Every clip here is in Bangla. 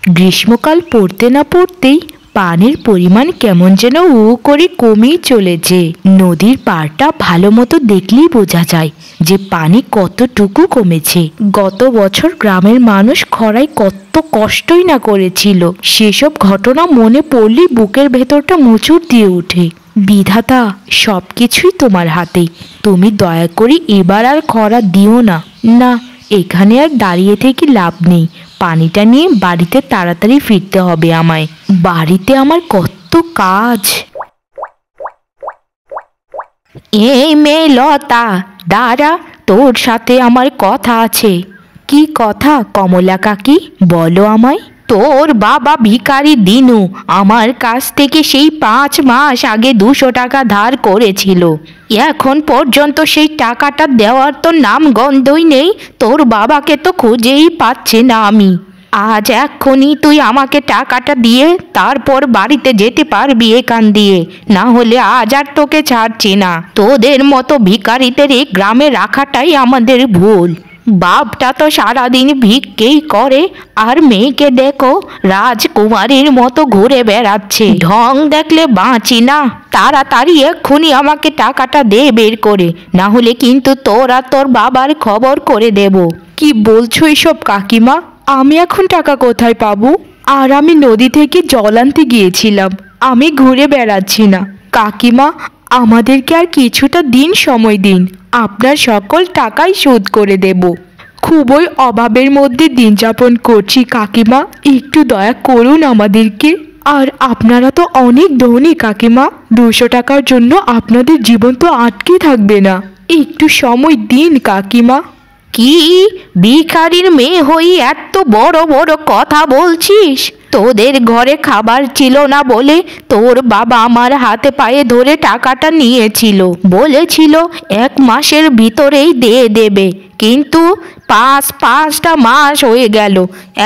গ্রীষ্মকাল পড়তে না পড়তেই পানির পরিমাণ কেমন যেন করে কমেই চলেছে। নদীর পাড়টা ভালো মতো দেখলেই বোঝা যায় যে পানি কতটুকু কমেছে। গত বছর গ্রামের মানুষ খরায় কত কষ্টই না করেছিল, সেসব ঘটনা মনে পড়লেই বুকের ভেতরটা মোচড় দিয়ে ওঠে। বিধাতা, সবকিছুই তোমার হাতে, তুমি দয়া করে এবার আর খরা দিও না। না, এখানে আর দাঁড়িয়ে থেকে লাভ নেই, পানিটা নিয়ে বাড়িতে তাড়াতাড়ি ফিরতে হবে আমায়। বাড়িতে আমার কত কাজ। এই মেয়ে লতা, দাঁড়া, তোর সাথে আমার কথা আছে। কি কথা কমলা কাকি, বলো আমায়। তোর বাবা ভিখারি দিনু আমার কাছ থেকে সেই 5 মাস আগে 200 টাকা ধার করেছিল। এখন পর্যন্ত সেই টাকাটা দেওয়ার তো নাম গন্ধই নেই। তোর বাবাকে তো খুঁজেই পাচ্ছে না আমি। আজ এক্ষুনি তুই আমাকে টাকাটা দিয়ে তারপর বাড়িতে যেতে পারবি এখান দিয়ে, না হলে আজ আর তোকে ছাড়ছি না। তোদের মতো ভিখারিদের এই গ্রামে রাখাটাই আমাদের ভুল। বাপটা তো সারাদিন ভিক্ষেই করে, আর মেয়েকে দেখো রাজকুমারীর মতো ঘুরে বেড়াচ্ছে। ঢং দেখলে বাঁচি না। তাড়াতাড়ি এক্ষুনি আমাকে টাকাটা দে বের করে, না হলে কিন্তু তোর আর তোর বাবার খবর করে দেব। কি বলছো এসব কাকিমা? আমি এখন টাকা কোথায় পাবো? আর আমি নদী থেকে জল আনতে গিয়েছিলাম, আমি ঘুরে বেড়াচ্ছি না। কাকিমা, আমাদেরকে আর কিছুটা দিন সময় দিন, আপনার সকল টাকাই শোধ করে দেব। খুবই অভাবের মধ্যে দিন যাপন করছি কাকিমা, একটু দয়া করুন আমাদেরকে। আর আপনারা তো অনেক ধনী কাকিমা, 200 টাকার জন্য আপনাদের জীবন তো আটকে থাকবে না। একটু সময় দিন কাকিমা। কি ভিখারির মেয়ে হই এত বড় বড় কথা বলছিস? তোদের ঘরে খাবার ছিল না বলে তোর বাবা আমার হাতে পায়ে ধরে টাকাটা নিয়েছিল, বলেছিল 1 মাসের ভিতরেই দিয়ে দেবে, কিন্তু 5টা মাস হয়ে গেল,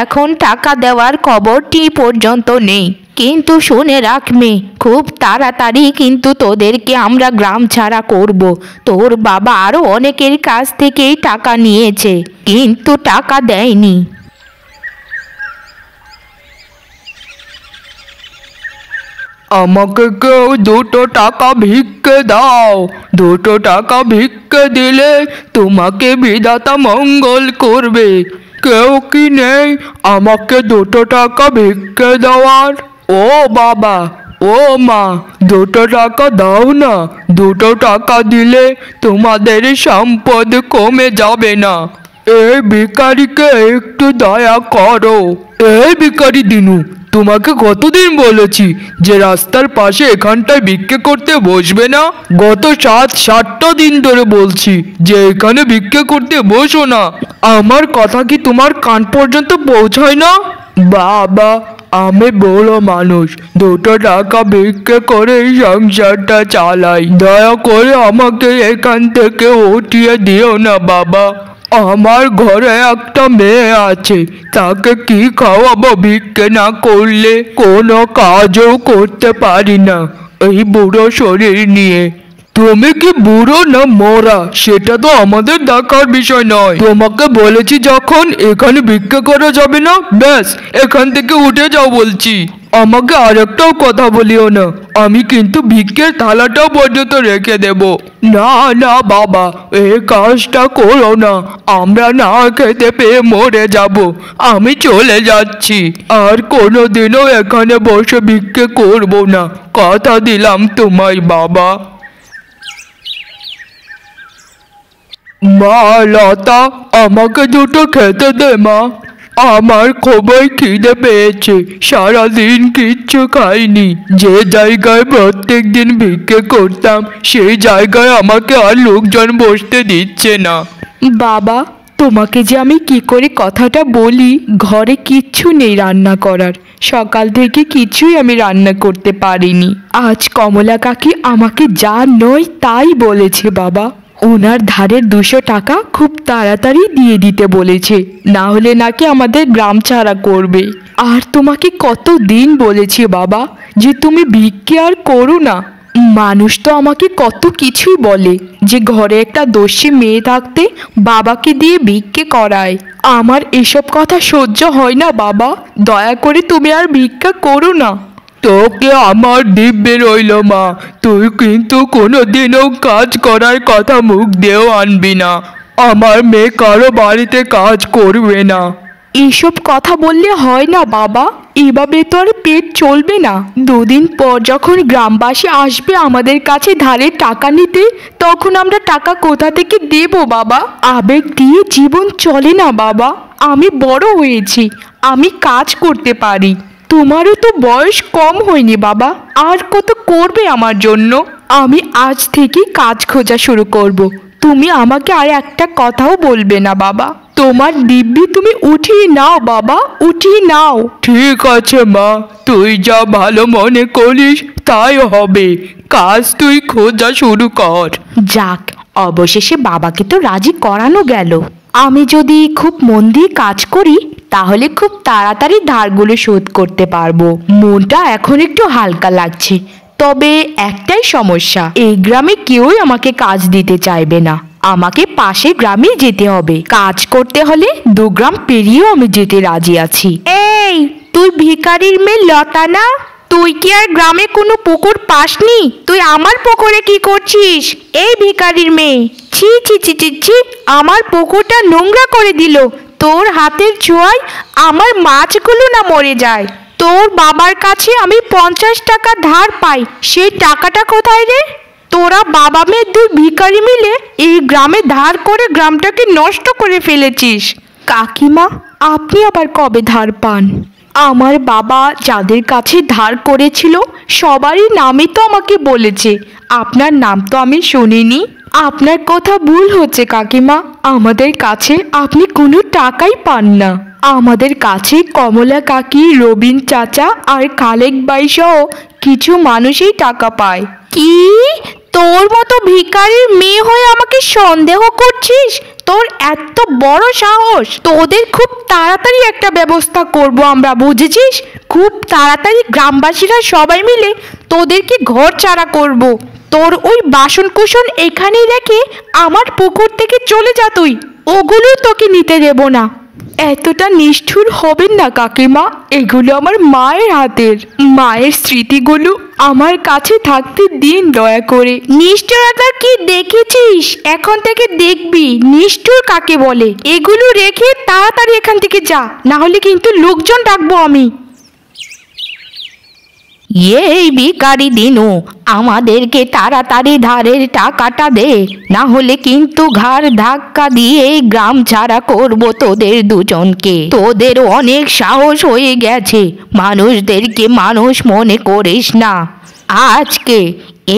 এখন টাকা দেওয়ার খবরটি পর্যন্ত নেই। কিন্তু শুনে রাখ মেয়ে, খুব তাড়াতাড়ি কিন্তু তোদেরকে আমরা গ্রাম ছাড়া করব। তোর বাবা আরো অনেকের কাছ থেকেই টাকা নিয়েছে, কিন্তু টাকা দেয়নি। আমাকে কেউ 200 টাকা ভিক্ষে দাও। 200 টাকা ভিক্ষে দিলে তোমাকে বিধাতা মঙ্গল করবে। কেউ কি নেই আমাকে 200 টাকা ভিক্ষে দেওয়ার? ও বাবা, ও মা, 200 টাকা দাও না। 200 টাকা দিলে তোমাদের সম্পদ কমে যাবে না। এই ভিখারিকে একটু দয়া করো। এই ভিখারি দিনু, তোমাকে কতদিন বলেছি যে রাস্তার পাশে এখানটায় ভিক্ষে করতে বসবে না? গত 7-8টা দিন ধরে বলছি যে এখানে ভিক্ষে করতে বসো না। আমার কথা কি তোমার কান পর্যন্ত পৌঁছায় না? বাবা, আমি বড় মানুষ, 200 টাকা ভিক্ষে করে সংসারটা চালাই। দয়া করে আমাকে এখান থেকে উঠিয়ে দিও না বাবা। আমার ঘরে একটা মেয়ে আছে, তাকে কি খাওয়াবো ভিক্ষে না করলে? কোনো কাজও করতে পারি না এই বুড়ো শরীর নিয়ে। তুমি কি বুড়ো না মরা সেটা তো আমাদের দেখার বিষয় নয়। তোমাকে বলেছি যখন এখানে ভিক্ষা করা যাবে না, ব্যাস এখান থেকে উঠে যাও বলছি। আমাকে আরেকটাও কথা বলিও না, আমি কিন্তু ভিক্ষের থালাটাও পর্যন্ত রেখে দেব। না না বাবা, এই কাজটা করো না, আমরা না খেতে পেয়ে মরে যাব। আমি চলে যাচ্ছি, আর কোনোদিনও এখানে বসে ভিক্ষে করব না, কথা দিলাম তোমায় বাবা। মা লতা, আমাকে দুটো খেতে দে মা, আমার খুবই খিদে পেয়েছে, সারাদিন কিচ্ছু খাইনি। যে জায়গায় প্রত্যেক দিন ভিক্ষে করতাম সেই জায়গায় আমাকে আর লোকজন বসতে দিচ্ছে না। বাবা, তোমাকে যে আমি কি করে কথাটা বলি, ঘরে কিচ্ছু নেই রান্না করার, সকাল থেকে কিছুই আমি রান্না করতে পারিনি। আজ কমলা কাকি আমাকে যা নয় তাই বলেছে বাবা। ওনার ধারের 200 টাকা খুব তাড়াতাড়ি দিয়ে দিতে বলেছে, না হলে নাকি আমাদের গ্রাম ছাড়া করবে। আর তোমাকে কত দিন বলেছি বাবা যে তুমি ভিক্ষে আর করো না, মানুষ তো আমাকে কত কিছুই বলে, যে ঘরে একটা দস্যি মেয়ে থাকতে বাবাকে দিয়ে ভিক্ষে করায়। আমার এসব কথা সহ্য হয় না বাবা, দয়া করে তুমি আর ভিক্ষা করো না। তোকে আমার দিব্যে রইল মা, তুই কিন্তু কোনোদিনও কাজ করার কথা মুখ দিয়েও আনবি না। আমার মেয়ে কারো বাড়িতে কাজ করবে না। এইসব কথা বললে হয় না বাবা, এভাবে তো আর পেট চলবে না। দুদিন পর যখন গ্রামবাসী আসবে আমাদের কাছে ধারের টাকা নিতে, তখন আমরা টাকা কোথা থেকে দেব বাবা? আবেগ দিয়ে জীবন চলে না বাবা। আমি বড় হয়েছি, আমি কাজ করতে পারি। তোমারও তো বয়স কম হয়নি বাবা, আর কত করবে আমার জন্য? আমি আজ থেকে কাজ খোঁজা শুরু করব। তুমি আমাকে আর একটা কথাও বলবে না বাবা। তোমার দিব্যি তুমি উঠিয়ে নাও বাবা, উঠিয়ে নাও। ঠিক আছে মা, তুই যা ভালো মনে করিস তাই হবে। কাজ তুই খোঁজা শুরু কর। যাক, অবশেষে বাবাকে তো রাজি করানো গেল। আমি যদি খুব মন দিয়ে কাজ করি তাহলে খুব তাড়াতাড়ি ধারগুলো শোধ করতে পারবো। মনটা এখন একটু হালকা লাগছে, তবে একটাই সমস্যা, এই গ্রামে কেউই আমাকে কাজ দিতে চাইবে না। আমাকে পাশের গ্রামে যেতে হবে। কাজ করতে হলে 2 গ্রাম পেরিয়েও আমি যেতে রাজি আছি। এই, তুই ভিখারির মেয়ে লতা না? তুই কি আর গ্রামে কোনো পুকুর পাসনি? তুই আমার পুকুরে কি করছিস? এই ভিখারির মেয়ে, ছি ছি ছি ছি ছি, আমার পুকুরটা নোংরা করে দিল। তোর হাতের ছোঁয়ায় আমার মাছগুলো না মরে যায়। তোর বাবার কাছে আমি 50 টাকা ধার পাই, সেই টাকাটা কোথায় রে? তোরা বাবা মেয়ে 2 ভিখারি মিলে এই গ্রামে ধার করে গ্রামটাকে নষ্ট করে ফেলেছিস। কাকিমা, আপনি আবার কবে ধার পান? আমার বাবা যাদের কাছে ধার করেছিল সবারই নামই তো আমাকে বলেছে, আপনার নাম তো আমি শুনিনি। আপনার কথা ভুল হচ্ছে কাকিমা, আমাদের কাছে আপনি কোনো টাকাই পান না। আমাদের কাছে কমলা কাকি, রবিন চাচা আর খালেক ভাই সহ কিছু মানুষই টাকা পায়। কি? তোর মতো ভিখারির মেয়ে হয়ে আমাকে সন্দেহ করছিস? তোর এত বড় সাহস! তোদের খুব তাড়াতাড়ি একটা ব্যবস্থা করব আমরা, বুঝেছিস? খুব তাড়াতাড়ি গ্রামবাসীরা সবাই মিলে তোদেরকে ঘর ছাড়া করব। তোর ওই বাসন কুসন এখানেই রেখে আমার পুকুর থেকে চলে যা তুই, ওগুলো তোকে নিতে দেব না। এতটা নিষ্ঠুর হবেন না কাকিমা, এগুলো আমার মায়ের হাতের। মায়ের স্মৃতিগুলো আমার কাছে থাকতে দিন দয়া করে। নিষ্ঠুরতা কি দেখেছিস? এখন থেকে দেখবি নিষ্ঠুর কাকে বলে। এগুলো রেখে তাড়াতাড়ি এখান থেকে যা, না হলে কিন্তু লোকজন ডাকবো আমি। এই ভিখারি দিনু, আমাদেরকে তাড়াতাড়ি ধারের টাকাটা দে, না হলে কিন্তু ঘাড় ধাক্কা দিয়ে গ্রাম ছাড়া করব তোদের দুজনকে। তোদের অনেক সাহস হয়ে গেছে, মানুষদেরকে মানুষ মনে করিস না। আজকে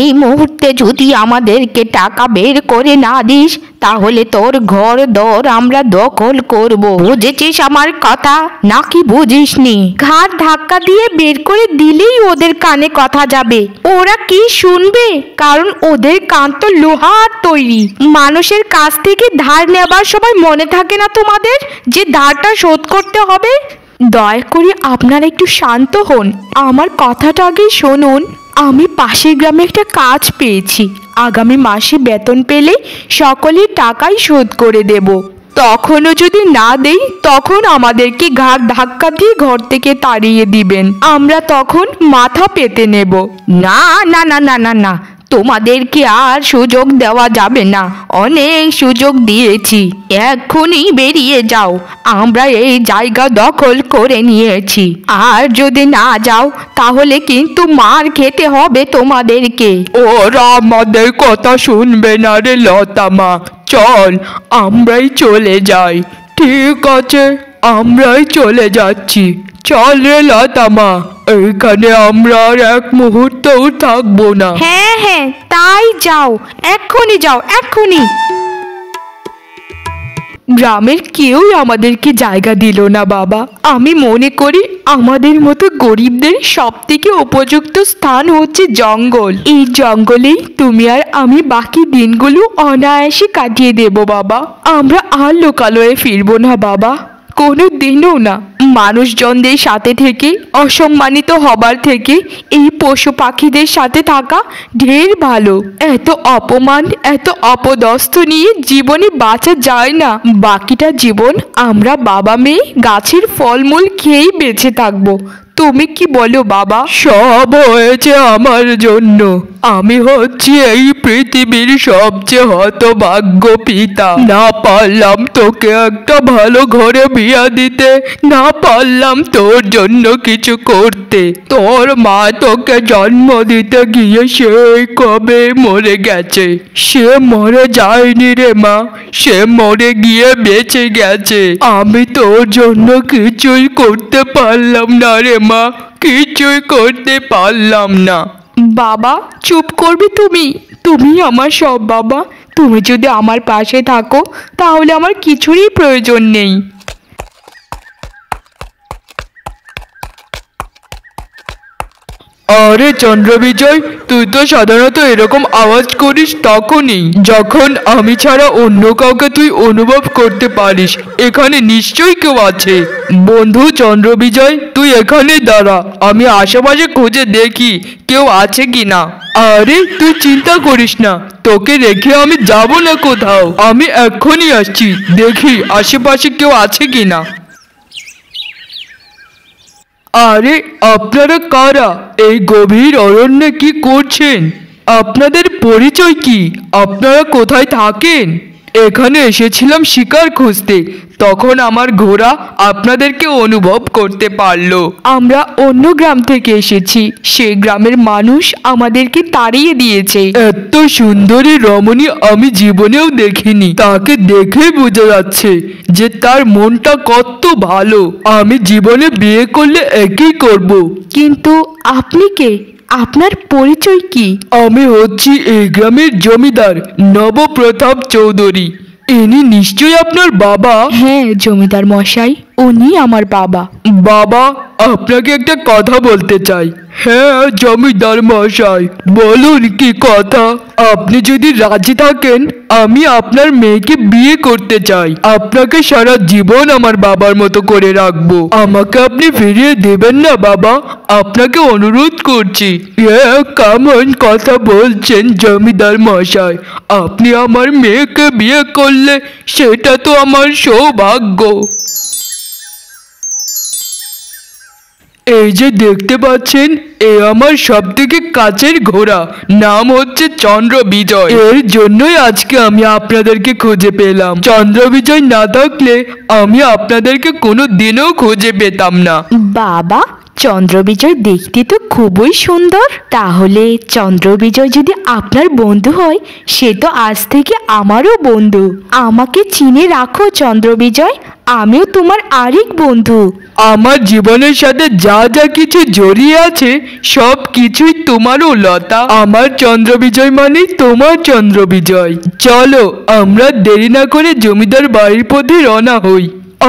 এই মুহূর্তে যদি আমাদেরকে টাকা বের করে না দিস তাহলে তোর ঘর দর আমরা দখল করব। বুঝেছিস আমার কথা নাকি বুঝিসনি? ঘাড় ধাক্কা দিয়ে বের করে দিলেই ওদের কানে কথা যাবে। ওরা কি শুনবে? কারণ ওদের কান তো লোহার তৈরি। মানুষের কাছ থেকে ধার নেবার সময় মনে থাকে না তোমাদের যে ধারটা শোধ করতে হবে? দয়া করে আপনারা একটু শান্ত হন, আমার কথাটা আগে শুনুন। আমি পাশের গ্রামে একটা কাজ পেয়েছি, আগামী মাসে বেতন পেলে সকলের টাকাই শোধ করে দেব। তখনও যদি না দেই তখন আমাদেরকে ঘাড় ধাক্কা দিয়ে ঘর থেকে তাড়িয়ে দিবেন, আমরা তখন মাথা পেতে নেব। না না না না না না, তোমাদেরকে আর সুযোগ দেওয়া যাবে না, অনেক সুযোগ দিয়েছি। এক্ষুনি বেরিয়ে যাও, আমরা এই জায়গা দখল করে নিয়েছি। আর যদি না যাও তাহলে কিন্তু মার খেতে হবে তোমাদেরকে। ওরা আমাদের কথা শুনবে না রে লতা মা, চল আমরাই চলে যাই। ঠিক আছে, আমরাই চলে যাচ্ছি। চল রে লতা মা, এইখানে আমরা আর এক মুহূর্তও থাকবো না। হ্যাঁ হ্যাঁ, তাই যাও, এক্ষুনি যাও, এক্ষুনি। গ্রামের কেউই আমাদেরকে জায়গা দিল না বাবা। আমি মনে করি আমাদের মতো গরিবদের সব থেকে উপযুক্ত স্থান হচ্ছে জঙ্গল। এই জঙ্গলেই তুমি আর আমি বাকি দিনগুলো অনায়াসে কাটিয়ে দেব বাবা। আমরা আর লোকালয়ে ফিরবো না বাবা। কোনো দিনও না। মানুষজনদের সাথে থেকে অসম্মানিত হবার থেকে এই পশু পাখিদের সাথে থাকা ঢের ভালো। এত অপমান, এত অপদস্থ নিয়ে জীবনে বাঁচা যায় না। বাকিটা জীবন আমরা বাবা মেয়ে গাছের ফলমূল খেয়েই বেঁচে থাকবো। তুমি কি বলো বাবা? সব হয়েছে আমার জন্য। আমি হচ্ছি এই পৃথিবীর সবচেয়ে হতভাগ্য পিতা। না পারলাম তোকে একটা ভালো ঘরে বিয়া দিতে, না পারলাম তোর জন্য কিছু করতে। তোর মা তোকে জন্ম দিতে গিয়ে সেই কবে মরে গেছে। সে মরে যায়নি রে মা, সে মরে গিয়ে বেঁচে গেছে। আমি তোর জন্য কিছুই করতে পারলাম না রে মা, কিছুই করতে পারলাম না। বাবা চুপ করবে তুমি? তুমি আমার সব বাবা। তুমি যদি আমার পাশে থাকো তাহলে আমার কিছুরই প্রয়োজন নেই। আরে চন্দ্রবিজয়, তুই তো সাধারণত এরকম আওয়াজ করিস তখনই যখন আমি ছাড়া অন্য কাউকে তুই অনুভব করতে পারিস। এখানে নিশ্চয়ই কেউ আছে। বন্ধু চন্দ্রবিজয়, তুই এখানে দাঁড়া, আমি আশেপাশে খুঁজে দেখি কেউ আছে কিনা। আরে তুই চিন্তা করিস না, তোকে রেখে আমি যাব না কোথাও। আমি এক্ষুনি আসছি, দেখি আশেপাশে কেউ আছে কিনা। আরে আপনারা কারা? এই গভীর অরণ্যে কি করছেন? আপনাদের পরিচয় কি? আপনারা কোথায় থাকেন? এখানে এসেছিলাম শিকার খুঁজতে, তখন আমার ঘোড়া আপনাদেরকে অনুভব করতে পারলো। আমরা অন্য গ্রাম থেকে এসেছি। সেই গ্রামের মানুষ আমাদেরকে তাড়িয়ে দিয়েছে। এত সুন্দরী রমণী আমি জীবনেও দেখিনি। তাকে দেখে বোঝা যাচ্ছে যে তার মনটা কত ভালো। আমি জীবনে বিয়ে করলে একই করব। কিন্তু আপনি কে? আপনার পরিচয় কি? আমি হচ্ছি এই গ্রামের জমিদার নবপ্রতাপ চৌধুরী। ইনি নিশ্চয়ই আপনার বাবা। হ্যাঁ জমিদার মশাই, উনি আমার বাবা। বাবা, আপনাকে একটা কথা বলতে চাই। হ্যাঁ জমিদার মশাই, বলুন কি কথা। আপনি যদি রাজি থাকেন আমি আপনার মেয়েকে বিয়ে করতে চাই। আপনাকে সারা জীবন আমার বাবার মতো করে রাখবো। আমাকে আপনি ফিরিয়ে দেবেন না বাবা, আপনাকে অনুরোধ করছি। কেমন কথা বলছেন জমিদার মশাই? আপনি আমার মেয়েকে বিয়ে করলে সেটা তো আমার সৌভাগ্য। এই যে দেখতে পাচ্ছেন, এ আমার সবথেকে কাছের ঘোড়া, নাম হচ্ছে চন্দ্রবিজয়। এর জন্যই আজকে আমি আপনাদেরকে খুঁজে পেলাম। চন্দ্রবিজয় না থাকলে আমি আপনাদেরকে কোনো দিনও খুঁজে পেতাম না। বাবা, চন্দ্রবিজয় দেখতে তো খুবই সুন্দর। তাহলে চন্দ্রবিজয় যদি আপনার বন্ধু হয়, সে তো আজ থেকে আমারও বন্ধু। আমাকে চিনে রাখো চন্দ্রবিজয়, আমিও তোমার আরেক বন্ধু। আমার জীবনের সাথে যা যা কিছু জড়িয়ে আছে সব কিছুই তোমারও লতা। আমার চন্দ্রবিজয় মানে তোমার চন্দ্রবিজয়। চলো আমরা দেরি না করে জমিদার বাড়ির পথে রওনা হই।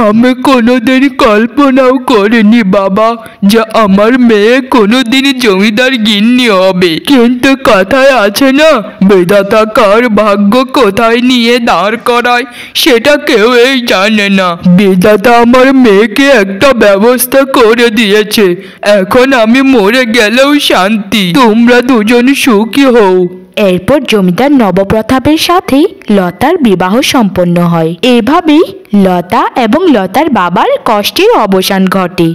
আমি কোনোদিন কল্পনাও করিনি বাবা যে আমার মেয়ে কোনোদিন জমিদার গিন্নি হবে। কিন্তু কথায় আছে না, বিধাতা কার ভাগ্য কোথায় নিয়ে দাঁড় করায় সেটা কেউ জানে না। বিধাতা আমার মেয়েকে একটা ব্যবস্থা করে দিয়েছে। এখন আমি মরে গেলেও শান্তি। তোমরা দুজন সুখী হও। এরপর জমিদার নবপ্রতাপের সাথে লতার বিবাহ সম্পন্ন হয়। এভাবেই লতা এবং লতার বাবার কষ্টের অবসান ঘটে।